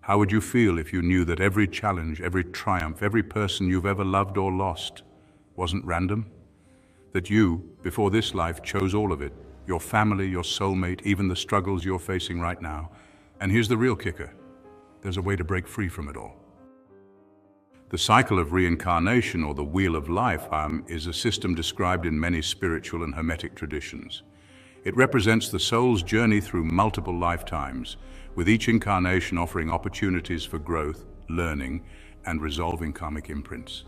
How would you feel if you knew that every challenge, every triumph, every person you've ever loved or lost wasn't random? That you, before this life, chose all of it, your family, your soulmate, even the struggles you're facing right now. And here's the real kicker. There's a way to break free from it all. The cycle of reincarnation, or the wheel of life, is a system described in many spiritual and hermetic traditions. It represents the soul's journey through multiple lifetimes, with each incarnation offering opportunities for growth, learning, and resolving karmic imprints.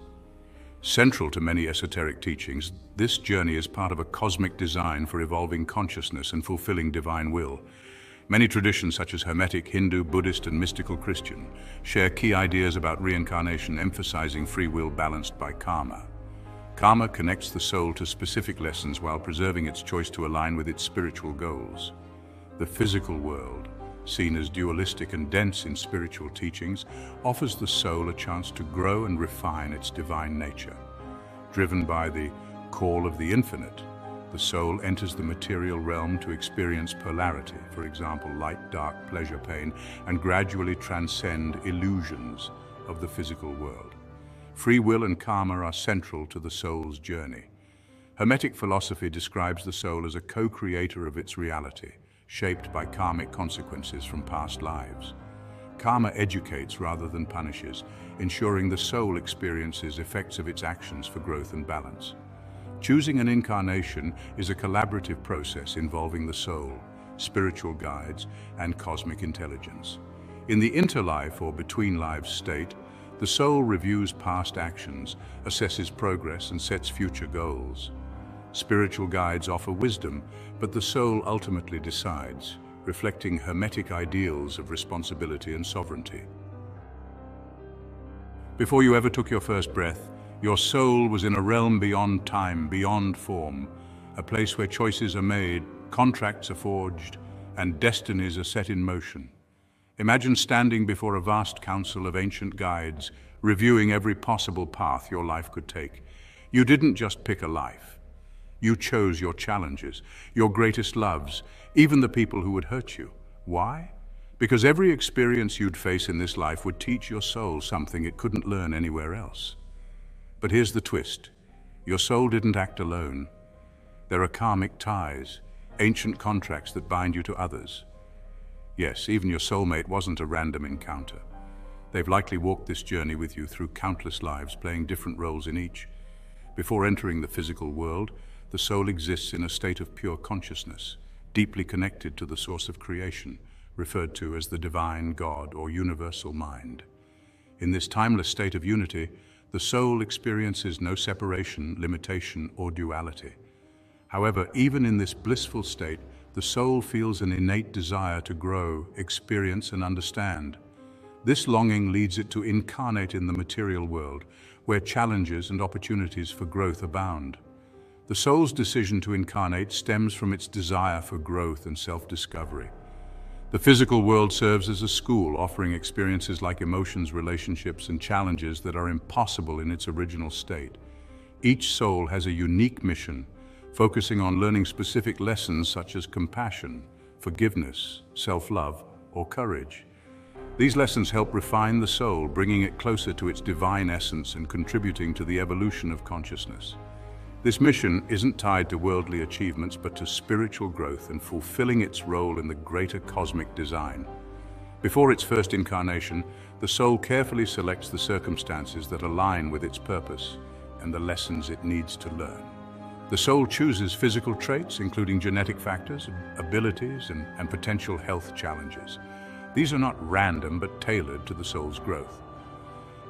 Central to many esoteric teachings, this journey is part of a cosmic design for evolving consciousness and fulfilling divine will. Many traditions such as Hermetic, Hindu, Buddhist, and mystical Christian share key ideas about reincarnation, emphasizing free will balanced by karma. Karma connects the soul to specific lessons while preserving its choice to align with its spiritual goals. The physical world, seen as dualistic and dense in spiritual teachings, offers the soul a chance to grow and refine its divine nature. Driven by the call of the infinite, the soul enters the material realm to experience polarity, for example, light, dark, pleasure, pain, and gradually transcend illusions of the physical world. Free will and karma are central to the soul's journey. Hermetic philosophy describes the soul as a co-creator of its reality, shaped by karmic consequences from past lives. Karma educates rather than punishes, ensuring the soul experiences effects of its actions for growth and balance. Choosing an incarnation is a collaborative process involving the soul, spiritual guides, and cosmic intelligence. In the interlife or between lives state, the soul reviews past actions, assesses progress, and sets future goals. Spiritual guides offer wisdom, but the soul ultimately decides, reflecting Hermetic ideals of responsibility and sovereignty. Before you ever took your first breath, your soul was in a realm beyond time, beyond form, a place where choices are made, contracts are forged, and destinies are set in motion. Imagine standing before a vast council of ancient guides, reviewing every possible path your life could take. You didn't just pick a life. You chose your challenges, your greatest loves, even the people who would hurt you. Why? Because every experience you'd face in this life would teach your soul something it couldn't learn anywhere else. But here's the twist. Your soul didn't act alone. There are karmic ties, ancient contracts that bind you to others. Yes, even your soulmate wasn't a random encounter. They've likely walked this journey with you through countless lives, playing different roles in each. Before entering the physical world, the soul exists in a state of pure consciousness, deeply connected to the source of creation, referred to as the divine God or universal mind. In this timeless state of unity, the soul experiences no separation, limitation, or duality. However, even in this blissful state, the soul feels an innate desire to grow, experience, and understand. This longing leads it to incarnate in the material world, where challenges and opportunities for growth abound. The soul's decision to incarnate stems from its desire for growth and self-discovery. The physical world serves as a school, offering experiences like emotions, relationships, and challenges that are impossible in its original state. Each soul has a unique mission, focusing on learning specific lessons such as compassion, forgiveness, self-love, or courage. These lessons help refine the soul, bringing it closer to its divine essence and contributing to the evolution of consciousness. This mission isn't tied to worldly achievements, but to spiritual growth and fulfilling its role in the greater cosmic design. Before its first incarnation, the soul carefully selects the circumstances that align with its purpose and the lessons it needs to learn. The soul chooses physical traits, including genetic factors, abilities, and potential health challenges. These are not random, but tailored to the soul's growth.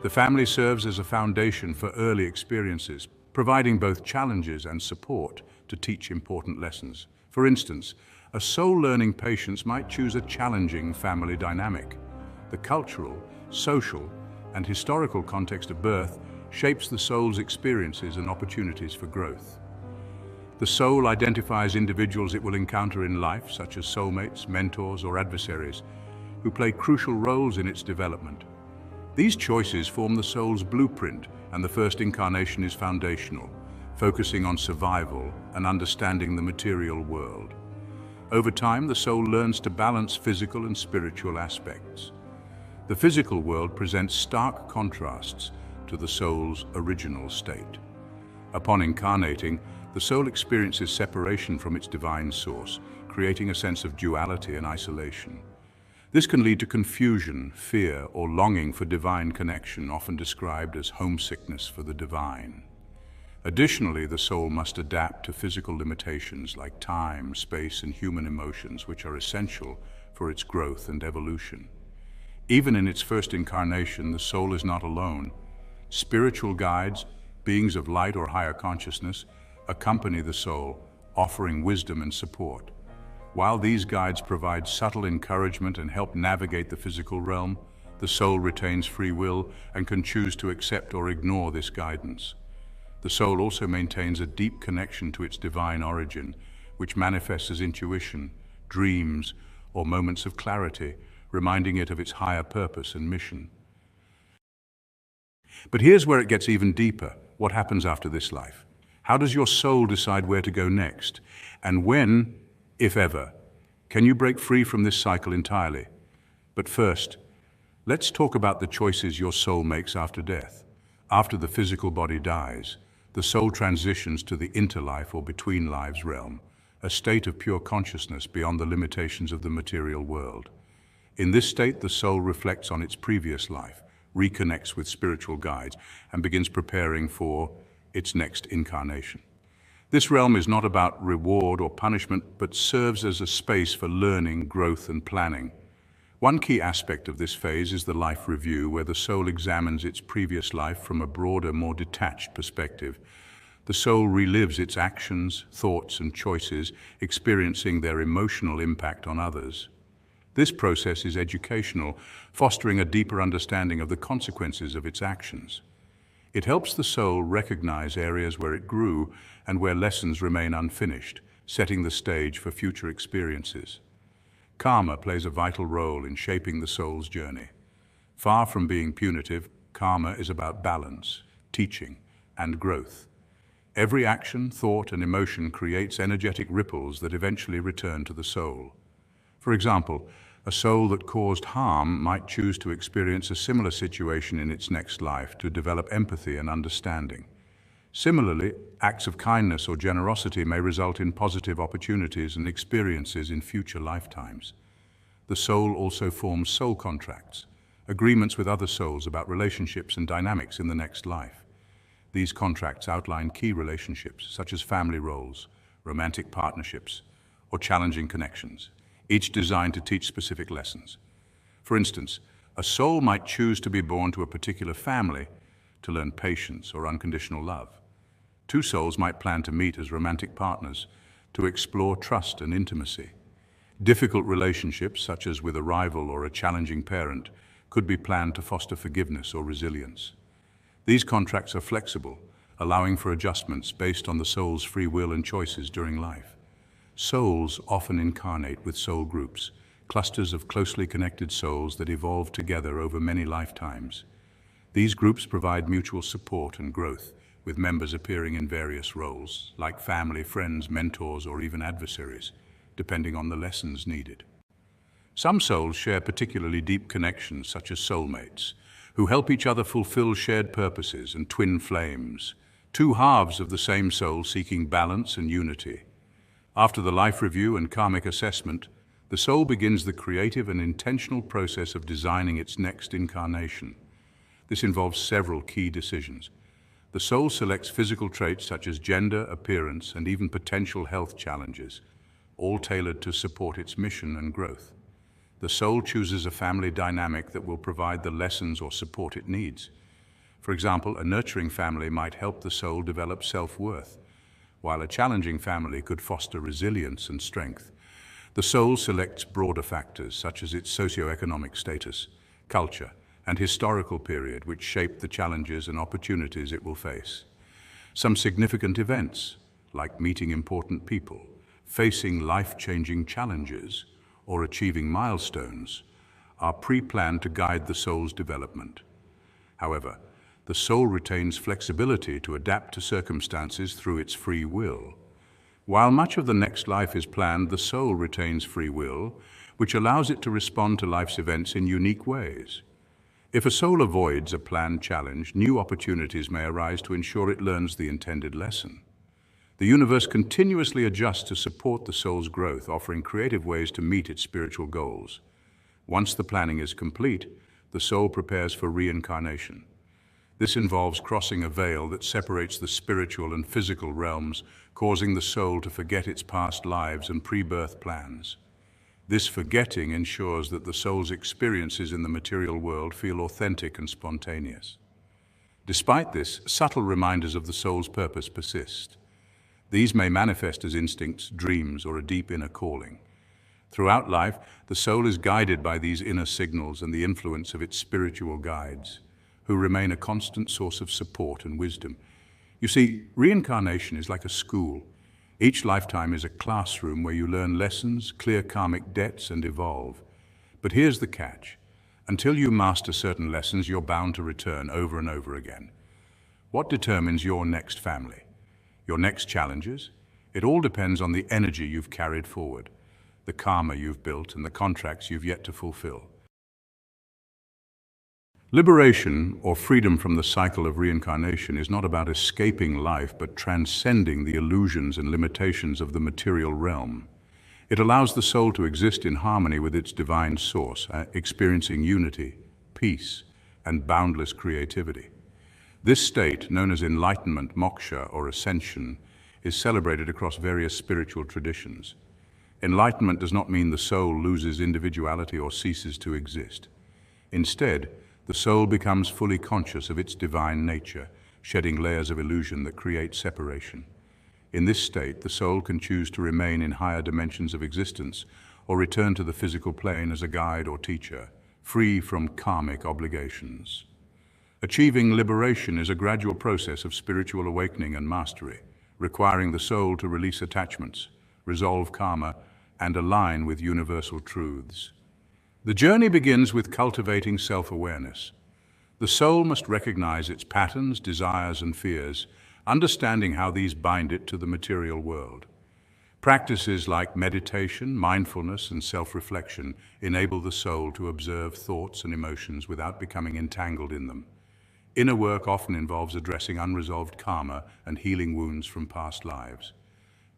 The family serves as a foundation for early experiences, providing both challenges and support to teach important lessons. For instance, a soul-learning patient might choose a challenging family dynamic. The cultural, social, and historical context of birth shapes the soul's experiences and opportunities for growth. The soul identifies individuals it will encounter in life, such as soulmates, mentors, or adversaries, who play crucial roles in its development. These choices form the soul's blueprint, and the first incarnation is foundational, focusing on survival and understanding the material world. Over time, the soul learns to balance physical and spiritual aspects. The physical world presents stark contrasts to the soul's original state. Upon incarnating, the soul experiences separation from its divine source, creating a sense of duality and isolation. This can lead to confusion, fear, or longing for divine connection, often described as homesickness for the divine. Additionally, the soul must adapt to physical limitations like time, space, and human emotions, which are essential for its growth and evolution. Even in its first incarnation, the soul is not alone. Spiritual guides, beings of light or higher consciousness, accompany the soul, offering wisdom and support. While these guides provide subtle encouragement and help navigate the physical realm, the soul retains free will and can choose to accept or ignore this guidance. The soul also maintains a deep connection to its divine origin, which manifests as intuition, dreams, or moments of clarity, reminding it of its higher purpose and mission. But here's where it gets even deeper. What happens after this life? How does your soul decide where to go next? And when, if ever, can you break free from this cycle entirely? But first, let's talk about the choices your soul makes after death. After the physical body dies, the soul transitions to the interlife or between lives realm, a state of pure consciousness beyond the limitations of the material world. In this state, the soul reflects on its previous life, reconnects with spiritual guides, and begins preparing for its next incarnation. This realm is not about reward or punishment, but serves as a space for learning, growth, and planning. One key aspect of this phase is the life review, where the soul examines its previous life from a broader, more detached perspective. The soul relives its actions, thoughts, and choices, experiencing their emotional impact on others. This process is educational, fostering a deeper understanding of the consequences of its actions. It helps the soul recognize areas where it grew and where lessons remain unfinished, setting the stage for future experiences. Karma plays a vital role in shaping the soul's journey. Far from being punitive, karma is about balance, teaching, and growth. Every action, thought, and emotion creates energetic ripples that eventually return to the soul. For example, a soul that caused harm might choose to experience a similar situation in its next life to develop empathy and understanding. Similarly, acts of kindness or generosity may result in positive opportunities and experiences in future lifetimes. The soul also forms soul contracts, agreements with other souls about relationships and dynamics in the next life. These contracts outline key relationships, such as family roles, romantic partnerships, or challenging connections, each designed to teach specific lessons. For instance, a soul might choose to be born to a particular family to learn patience or unconditional love. Two souls might plan to meet as romantic partners to explore trust and intimacy. Difficult relationships, such as with a rival or a challenging parent, could be planned to foster forgiveness or resilience. These contracts are flexible, allowing for adjustments based on the soul's free will and choices during life. Souls often incarnate with soul groups, clusters of closely connected souls that evolve together over many lifetimes. These groups provide mutual support and growth, with members appearing in various roles, like family, friends, mentors, or even adversaries, depending on the lessons needed. Some souls share particularly deep connections, such as soulmates, who help each other fulfill shared purposes, and twin flames, two halves of the same soul seeking balance and unity. After the life review and karmic assessment, the soul begins the creative and intentional process of designing its next incarnation. This involves several key decisions. The soul selects physical traits such as gender, appearance, and even potential health challenges, all tailored to support its mission and growth. The soul chooses a family dynamic that will provide the lessons or support it needs. For example, a nurturing family might help the soul develop self-worth, while a challenging family could foster resilience and strength. The soul selects broader factors such as its socioeconomic status, culture, and historical period, which shape the challenges and opportunities it will face. Some significant events, like meeting important people, facing life-changing challenges, or achieving milestones, are pre-planned to guide the soul's development. However, the soul retains flexibility to adapt to circumstances through its free will. While much of the next life is planned, the soul retains free will, which allows it to respond to life's events in unique ways. If a soul avoids a planned challenge, new opportunities may arise to ensure it learns the intended lesson. The universe continuously adjusts to support the soul's growth, offering creative ways to meet its spiritual goals. Once the planning is complete, the soul prepares for reincarnation. This involves crossing a veil that separates the spiritual and physical realms, causing the soul to forget its past lives and pre-birth plans. This forgetting ensures that the soul's experiences in the material world feel authentic and spontaneous. Despite this, subtle reminders of the soul's purpose persist. These may manifest as instincts, dreams, or a deep inner calling. Throughout life, the soul is guided by these inner signals and the influence of its spiritual guides, who remain a constant source of support and wisdom. You see, reincarnation is like a school. Each lifetime is a classroom where you learn lessons, clear karmic debts, and evolve. But here's the catch. Until you master certain lessons, you're bound to return over and over again. What determines your next family? Your next challenges? It all depends on the energy you've carried forward, the karma you've built, and the contracts you've yet to fulfill. Liberation, or freedom from the cycle of reincarnation, is not about escaping life, but transcending the illusions and limitations of the material realm. It allows the soul to exist in harmony with its divine source, experiencing unity, peace, and boundless creativity. This state, known as enlightenment, moksha, or ascension, is celebrated across various spiritual traditions. Enlightenment does not mean the soul loses individuality or ceases to exist. Instead, the soul becomes fully conscious of its divine nature, shedding layers of illusion that create separation. In this state, the soul can choose to remain in higher dimensions of existence or return to the physical plane as a guide or teacher, free from karmic obligations. Achieving liberation is a gradual process of spiritual awakening and mastery, requiring the soul to release attachments, resolve karma, and align with universal truths. The journey begins with cultivating self-awareness. The soul must recognize its patterns, desires, and fears, understanding how these bind it to the material world. Practices like meditation, mindfulness, and self-reflection enable the soul to observe thoughts and emotions without becoming entangled in them. Inner work often involves addressing unresolved karma and healing wounds from past lives.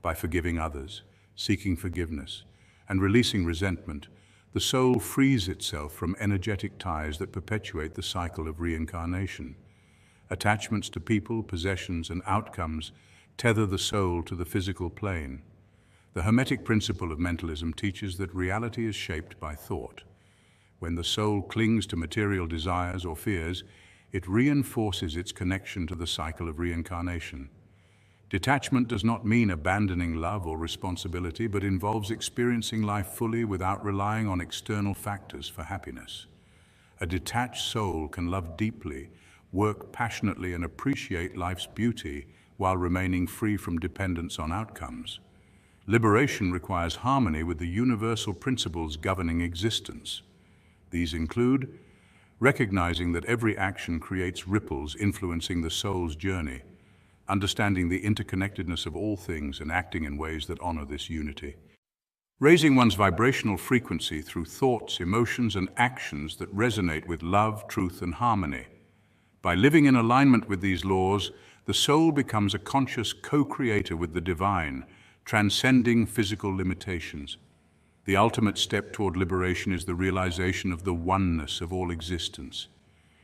By forgiving others, seeking forgiveness, and releasing resentment, the soul frees itself from energetic ties that perpetuate the cycle of reincarnation. Attachments to people, possessions, and outcomes tether the soul to the physical plane. The Hermetic principle of mentalism teaches that reality is shaped by thought. When the soul clings to material desires or fears, it reinforces its connection to the cycle of reincarnation. Detachment does not mean abandoning love or responsibility, but involves experiencing life fully without relying on external factors for happiness. A detached soul can love deeply, work passionately, and appreciate life's beauty while remaining free from dependence on outcomes. Liberation requires harmony with the universal principles governing existence. These include recognizing that every action creates ripples influencing the soul's journey, understanding the interconnectedness of all things and acting in ways that honor this unity. Raising one's vibrational frequency through thoughts, emotions, and actions that resonate with love, truth, and harmony. By living in alignment with these laws, the soul becomes a conscious co-creator with the divine, transcending physical limitations. The ultimate step toward liberation is the realization of the oneness of all existence.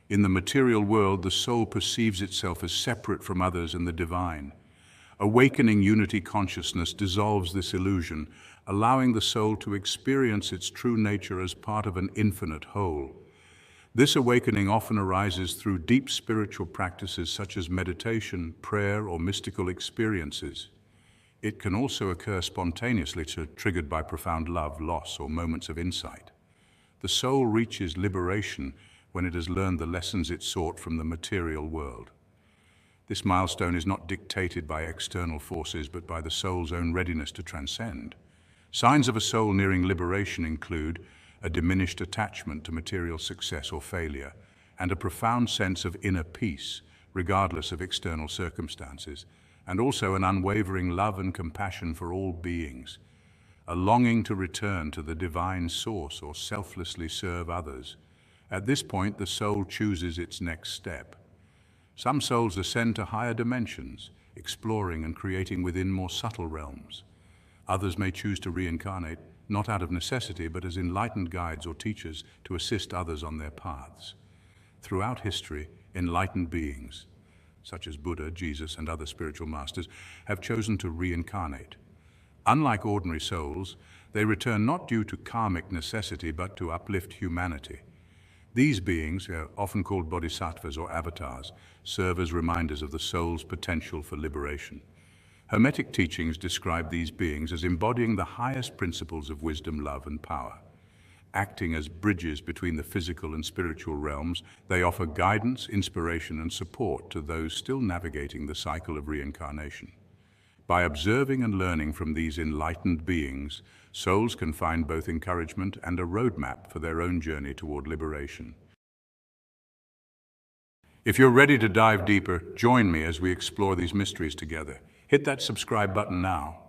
In the material world, the soul perceives itself as separate from others and the divine. Awakening unity consciousness dissolves this illusion, allowing the soul to experience its true nature as part of an infinite whole. This awakening often arises through deep spiritual practices such as meditation, prayer, or mystical experiences. It can also occur spontaneously, triggered by profound love, loss, or moments of insight. The soul reaches liberation when it has learned the lessons it sought from the material world. This milestone is not dictated by external forces, but by the soul's own readiness to transcend. Signs of a soul nearing liberation include a diminished attachment to material success or failure, and a profound sense of inner peace, regardless of external circumstances, and also an unwavering love and compassion for all beings, a longing to return to the divine source or selflessly serve others, At this point, the soul chooses its next step. Some souls ascend to higher dimensions, exploring and creating within more subtle realms. Others may choose to reincarnate, not out of necessity, but as enlightened guides or teachers to assist others on their paths. Throughout history, enlightened beings, such as Buddha, Jesus, and other spiritual masters, have chosen to reincarnate. Unlike ordinary souls, they return not due to karmic necessity, but to uplift humanity. These beings, often called bodhisattvas or avatars, serve as reminders of the soul's potential for liberation. Hermetic teachings describe these beings as embodying the highest principles of wisdom, love, and power. Acting as bridges between the physical and spiritual realms, they offer guidance, inspiration, and support to those still navigating the cycle of reincarnation. By observing and learning from these enlightened beings, souls can find both encouragement and a roadmap for their own journey toward liberation. If you're ready to dive deeper, join me as we explore these mysteries together. Hit that subscribe button now.